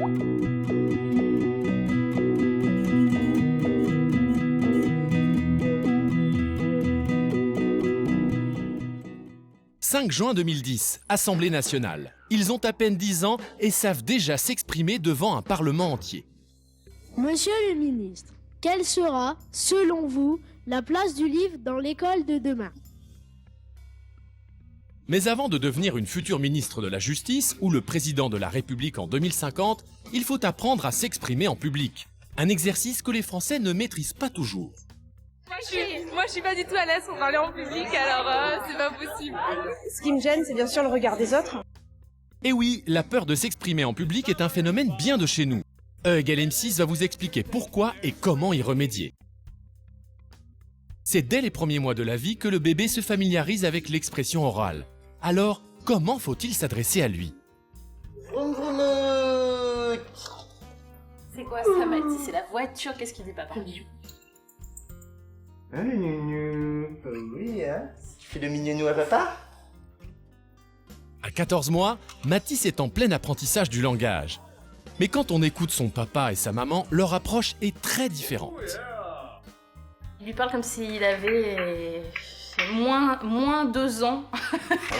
« 5 juin 2010, Assemblée nationale. Ils ont à peine 10 ans et savent déjà s'exprimer devant un parlement entier. Monsieur le ministre, quelle sera, selon vous, la place du livre dans l'école de demain ? Mais avant de devenir une future ministre de la Justice ou le président de la République en 2050, il faut apprendre à s'exprimer en public. Un exercice que les Français ne maîtrisent pas toujours. Moi, je suis pas du tout à l'aise pour parler en public, alors c'est pas possible. Ce qui me gêne, c'est bien sûr le regard des autres. Et oui, la peur de s'exprimer en public est un phénomène bien de chez nous. E=M6 va vous expliquer pourquoi et comment y remédier. C'est dès les premiers mois de la vie que le bébé se familiarise avec l'expression orale. Alors, comment faut-il s'adresser à lui ? C'est quoi ça, Mathis? C'est la voiture, qu'est-ce qu'il dit, papa? Oui, hein. Tu fais le mignonou à papa? À 14 mois, Mathis est en plein apprentissage du langage. Mais quand on écoute son papa et sa maman, leur approche est très différente. Il lui parle comme s'il avait moins 2 ans. Ah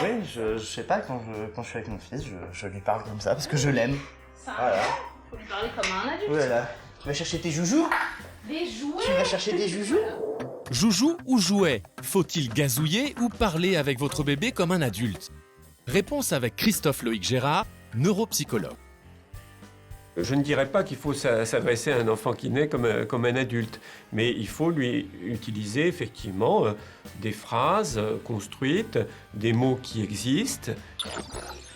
oui, je sais pas, quand je suis avec mon fils, je lui parle comme ça parce que je l'aime. Voilà. Faut lui parler comme un adulte. Voilà. Tu vas chercher tes joujoux? Des jouets. Tu vas chercher des joujoux? Joujou ou jouet? Faut-il gazouiller ou parler avec votre bébé comme un adulte? Réponse avec Christophe Loïc Gérard, neuropsychologue. Je ne dirais pas qu'il faut s'adresser à un enfant qui naît comme un adulte, mais il faut lui utiliser effectivement des phrases construites, des mots qui existent.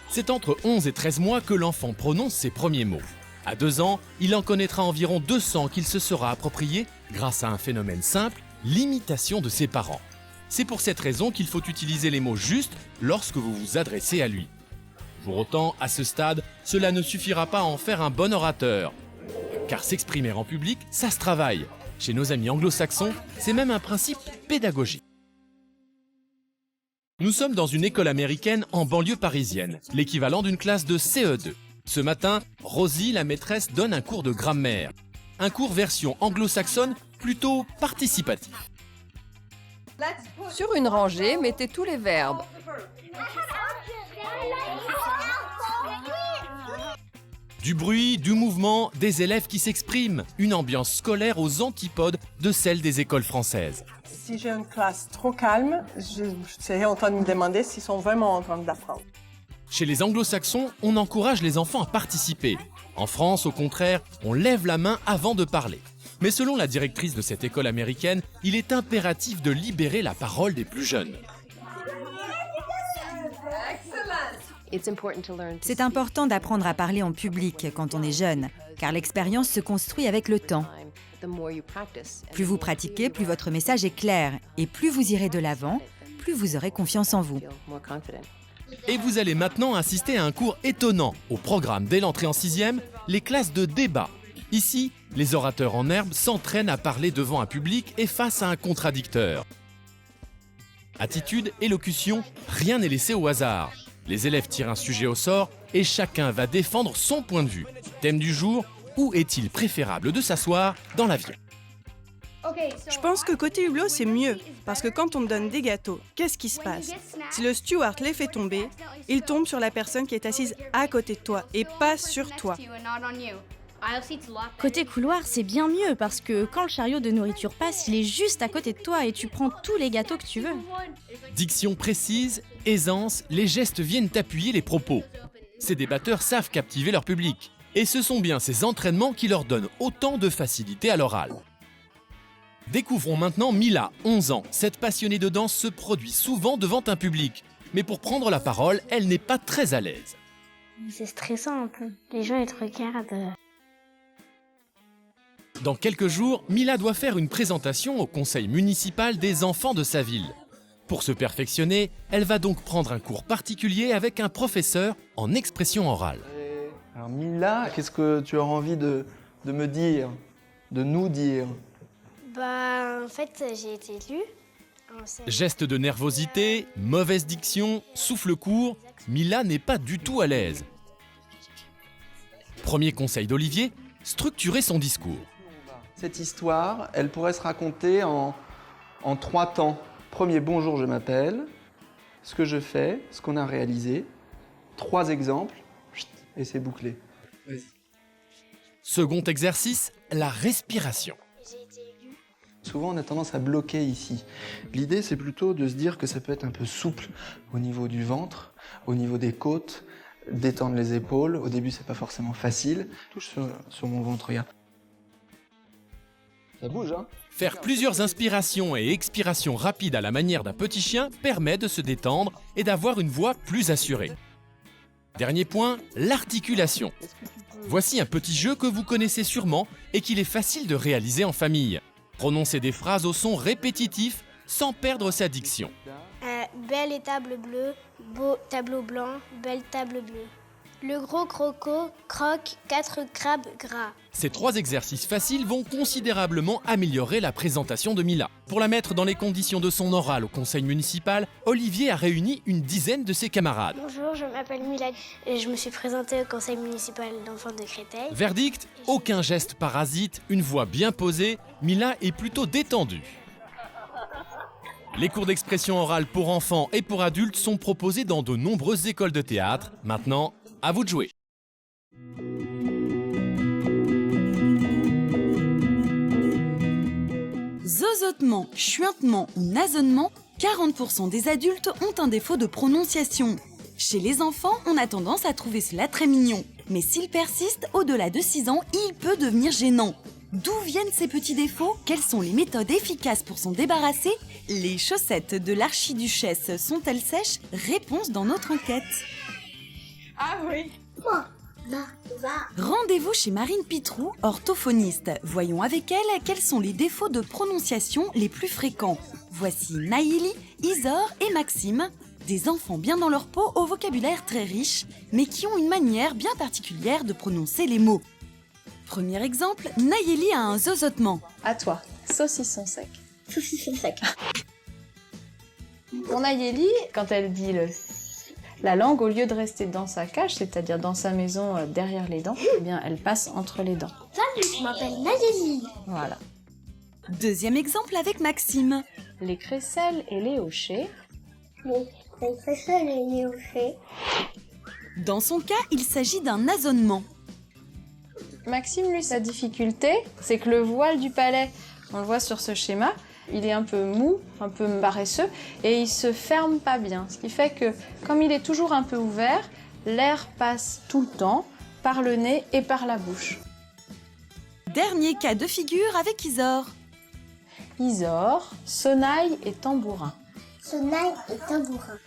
C'est entre 11 et 13 mois que l'enfant prononce ses premiers mots. À 2 ans, il en connaîtra environ 200 qu'il se sera approprié grâce à un phénomène simple, l'imitation de ses parents. C'est pour cette raison qu'il faut utiliser les mots justes lorsque vous vous adressez à lui. Pour autant, à ce stade, cela ne suffira pas à en faire un bon orateur. Car s'exprimer en public, ça se travaille. Chez nos amis anglo-saxons, c'est même un principe pédagogique. Nous sommes dans une école américaine en banlieue parisienne, l'équivalent d'une classe de CE2. Ce matin, Rosie, la maîtresse, donne un cours de grammaire. Un cours version anglo-saxonne plutôt participatif. Sur une rangée, mettez tous les verbes. Du bruit, du mouvement, des élèves qui s'expriment. Une ambiance scolaire aux antipodes de celle des écoles françaises. Si j'ai une classe trop calme, je serais en train de me demander s'ils sont vraiment en train d'apprendre. Chez les anglo-saxons, on encourage les enfants à participer. En France, au contraire, on lève la main avant de parler. Mais selon la directrice de cette école américaine, il est impératif de libérer la parole des plus jeunes. C'est important d'apprendre à parler en public quand on est jeune, car l'expérience se construit avec le temps. Plus vous pratiquez, plus votre message est clair, et plus vous irez de l'avant, plus vous aurez confiance en vous. Et vous allez maintenant assister à un cours étonnant. Au programme dès l'entrée en 6e, les classes de débat. Ici, les orateurs en herbe s'entraînent à parler devant un public et face à un contradicteur. Attitude, élocution, rien n'est laissé au hasard. Les élèves tirent un sujet au sort et chacun va défendre son point de vue. Thème du jour, où est-il préférable de s'asseoir dans l'avion ? Je pense que côté hublot, c'est mieux, parce que quand on te donne des gâteaux, qu'est-ce qui se passe? Si le steward les fait tomber, il tombe sur la personne qui est assise à côté de toi et pas sur toi. Côté couloir, c'est bien mieux, parce que quand le chariot de nourriture passe, il est juste à côté de toi et tu prends tous les gâteaux que tu veux. Diction précise, aisance, les gestes viennent appuyer les propos. Ces débatteurs savent captiver leur public. Et ce sont bien ces entraînements qui leur donnent autant de facilité à l'oral. Découvrons maintenant Mila, 11 ans. Cette passionnée de danse se produit souvent devant un public. Mais pour prendre la parole, elle n'est pas très à l'aise. C'est stressant un peu. Les gens, ils te regardent. Dans quelques jours, Mila doit faire une présentation au conseil municipal des enfants de sa ville. Pour se perfectionner, elle va donc prendre un cours particulier avec un professeur en expression orale. Alors Mila, qu'est-ce que tu as envie de me dire, de nous dire? En fait, j'ai été élue. Geste de nervosité, mauvaise diction, souffle court, Mila n'est pas du tout à l'aise. Premier conseil d'Olivier, structurer son discours. Cette histoire, elle pourrait se raconter en 3 temps. Premier, bonjour, je m'appelle, ce que je fais, ce qu'on a réalisé, 3 exemples, et c'est bouclé. Vas-y. Second exercice, la respiration. Souvent, on a tendance à bloquer ici. L'idée, c'est plutôt de se dire que ça peut être un peu souple au niveau du ventre, au niveau des côtes, détendre les épaules. Au début, c'est pas forcément facile. Touche sur mon ventre, regarde. Ça bouge, hein? Faire plusieurs inspirations et expirations rapides à la manière d'un petit chien permet de se détendre et d'avoir une voix plus assurée. Dernier point, l'articulation. Voici un petit jeu que vous connaissez sûrement et qu'il est facile de réaliser en famille. Prononcer des phrases au son répétitif sans perdre sa diction. Belle et table bleue, beau tableau blanc, belle table bleue. Le gros croco croque 4 crabes gras. Ces 3 exercices faciles vont considérablement améliorer la présentation de Mila. Pour la mettre dans les conditions de son oral au conseil municipal, Olivier a réuni une dizaine de ses camarades. Bonjour, je m'appelle Mila et je me suis présentée au conseil municipal d'enfants de Créteil. Verdict, aucun geste parasite, une voix bien posée, Mila est plutôt détendue. Les cours d'expression orale pour enfants et pour adultes sont proposés dans de nombreuses écoles de théâtre. Maintenant, à vous de jouer. Zozotement, chuintement ou nasonnement, 40% des adultes ont un défaut de prononciation. Chez les enfants, on a tendance à trouver cela très mignon. Mais s'il persiste, au-delà de 6 ans, il peut devenir gênant. D'où viennent ces petits défauts? Quelles sont les méthodes efficaces pour s'en débarrasser? Les chaussettes de l'archiduchesse sont-elles sèches? Réponse dans notre enquête. Ah oui. Rendez-vous chez Marine Pitrou, orthophoniste. Voyons avec elle quels sont les défauts de prononciation les plus fréquents. Voici Naïli, Isor et Maxime, des enfants bien dans leur peau au vocabulaire très riche, mais qui ont une manière bien particulière de prononcer les mots. Premier exemple, Naïli a un zozotement. À toi, saucisson sec. Saucisson sec. Pour Naïli, quand elle dit la langue, au lieu de rester dans sa cage, c'est-à-dire dans sa maison derrière les dents, eh bien, elle passe entre les dents. Salut, je m'appelle Naïli. Voilà. Deuxième exemple avec Maxime. Les crécelles et les hochets. Les crécelles et les hochets. Dans son cas, il s'agit d'un nasonnement. Maxime, lui, sa difficulté, c'est que le voile du palais, on le voit sur ce schéma, il est un peu mou, un peu paresseux, et il se ferme pas bien. Ce qui fait que, comme il est toujours un peu ouvert, l'air passe tout le temps par le nez et par la bouche. Dernier cas de figure avec Isor. Isor, sonnaille et tambourin. Sonnaille et tambourin.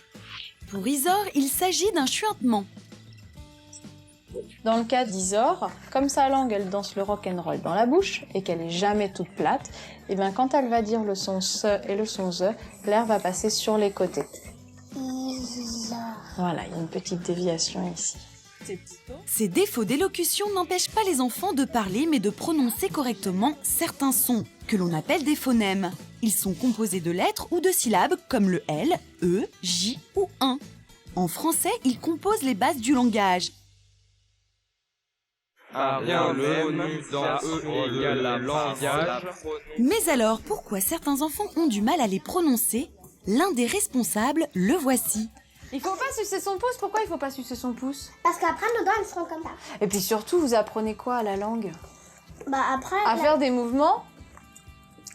Pour Isor, il s'agit d'un chuintement. Dans le cas d'Isor, comme sa langue elle danse le rock'n'roll dans la bouche et qu'elle est jamais toute plate, et bien quand elle va dire le son se et le son ze, l'air va passer sur les côtés. Isor. Voilà, il y a une petite déviation ici. Ces défauts d'élocution n'empêchent pas les enfants de parler mais de prononcer correctement certains sons, que l'on appelle des phonèmes. Ils sont composés de lettres ou de syllabes comme le L, E, J ou 1. En français, ils composent les bases du langage. Mais alors, pourquoi certains enfants ont du mal à les prononcer? L'un des responsables, le voici. Il faut pas sucer son pouce. Pourquoi il faut pas sucer son pouce? Parce qu'après, nos dents, elles seront comme ça. Et puis surtout, vous apprenez quoi à la langue? Après... À faire des mouvements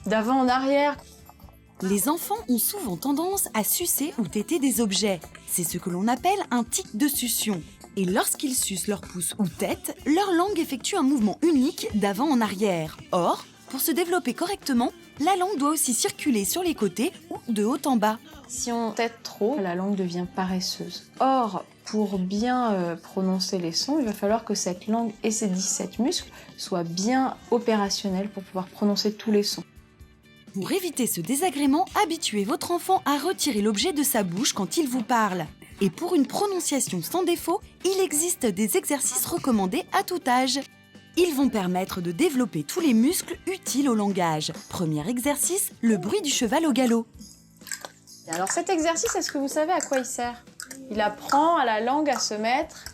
d'avant en arrière. Les enfants ont souvent tendance à sucer ou téter des objets. C'est ce que l'on appelle un tic de succion. Et lorsqu'ils sucent leur pouce ou tête, leur langue effectue un mouvement unique d'avant en arrière. Or, pour se développer correctement, la langue doit aussi circuler sur les côtés ou de haut en bas. Si on tète trop, la langue devient paresseuse. Or, pour bien prononcer les sons, il va falloir que cette langue et ses 17 muscles soient bien opérationnels pour pouvoir prononcer tous les sons. Pour éviter ce désagrément, habituez votre enfant à retirer l'objet de sa bouche quand il vous parle. Et pour une prononciation sans défaut, il existe des exercices recommandés à tout âge. Ils vont permettre de développer tous les muscles utiles au langage. Premier exercice, le bruit du cheval au galop. Alors cet exercice, est-ce que vous savez à quoi il sert? Il apprend à la langue à se mettre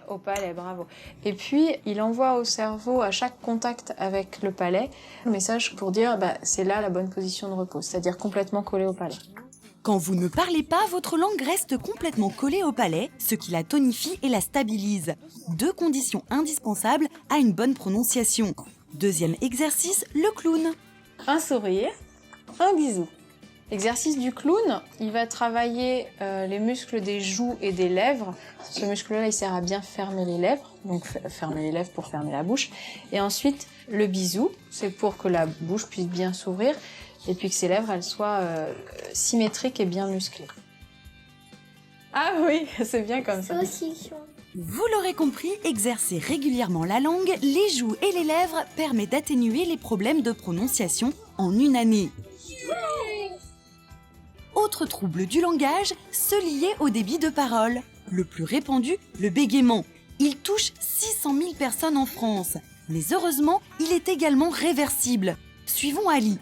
au palais, bravo. Et puis, il envoie au cerveau, à chaque contact avec le palais, le message pour dire c'est là la bonne position de repos, c'est-à-dire complètement collé au palais. Quand vous ne parlez pas, votre langue reste complètement collée au palais, ce qui la tonifie et la stabilise. 2 conditions indispensables à une bonne prononciation. Deuxième exercice, le clown. Un sourire, un bisou. L'exercice du clown, il va travailler les muscles des joues et des lèvres. Ce muscle-là, il sert à bien fermer les lèvres, donc fermer les lèvres pour fermer la bouche. Et ensuite, le bisou, c'est pour que la bouche puisse bien s'ouvrir et puis que ses lèvres, elles soient symétriques et bien musclées. Ah oui, c'est bien comme ça. Vous l'aurez compris, exercer régulièrement la langue, les joues et les lèvres permet d'atténuer les problèmes de prononciation en une année. Autre trouble du langage, ceux liés au débit de parole. Le plus répandu, le bégaiement. Il touche 600 000 personnes en France. Mais heureusement, il est également réversible. Suivons Ali.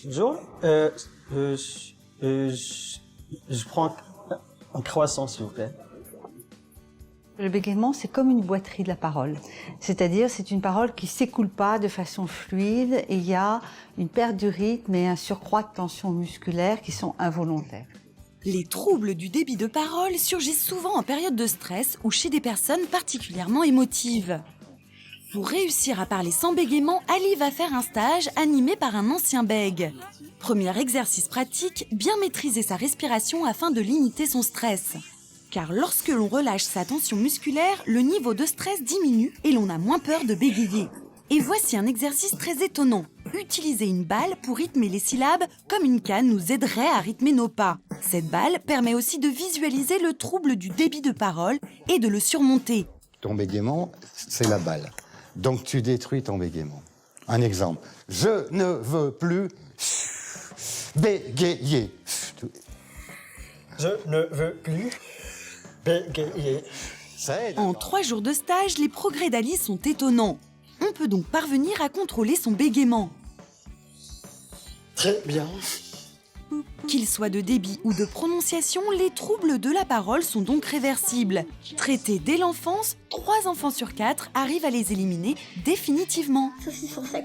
Bonjour, je prends un croissant, s'il vous plaît. Le bégaiement, c'est comme une boiterie de la parole. C'est-à-dire, c'est une parole qui ne s'écoule pas de façon fluide et il y a une perte du rythme et un surcroît de tensions musculaires qui sont involontaires. Les troubles du débit de parole surgissent souvent en période de stress ou chez des personnes particulièrement émotives. Pour réussir à parler sans bégaiement, Ali va faire un stage animé par un ancien bègue. Premier exercice pratique, bien maîtriser sa respiration afin de limiter son stress. Car lorsque l'on relâche sa tension musculaire, le niveau de stress diminue et l'on a moins peur de bégayer. Et voici un exercice très étonnant. Utiliser une balle pour rythmer les syllabes comme une canne nous aiderait à rythmer nos pas. Cette balle permet aussi de visualiser le trouble du débit de parole et de le surmonter. Ton bégaiement, c'est la balle. Donc tu détruis ton bégaiement. Un exemple. Je ne veux plus bégayer. Je ne veux plus bégayer. En 3 jours de stage, les progrès d'Ali sont étonnants. On peut donc parvenir à contrôler son bégaiement. Très bien. Qu'il soit de débit ou de prononciation, les troubles de la parole sont donc réversibles. Traités dès l'enfance, 3 enfants sur 4 arrivent à les éliminer définitivement. Ça, c'est sur ça.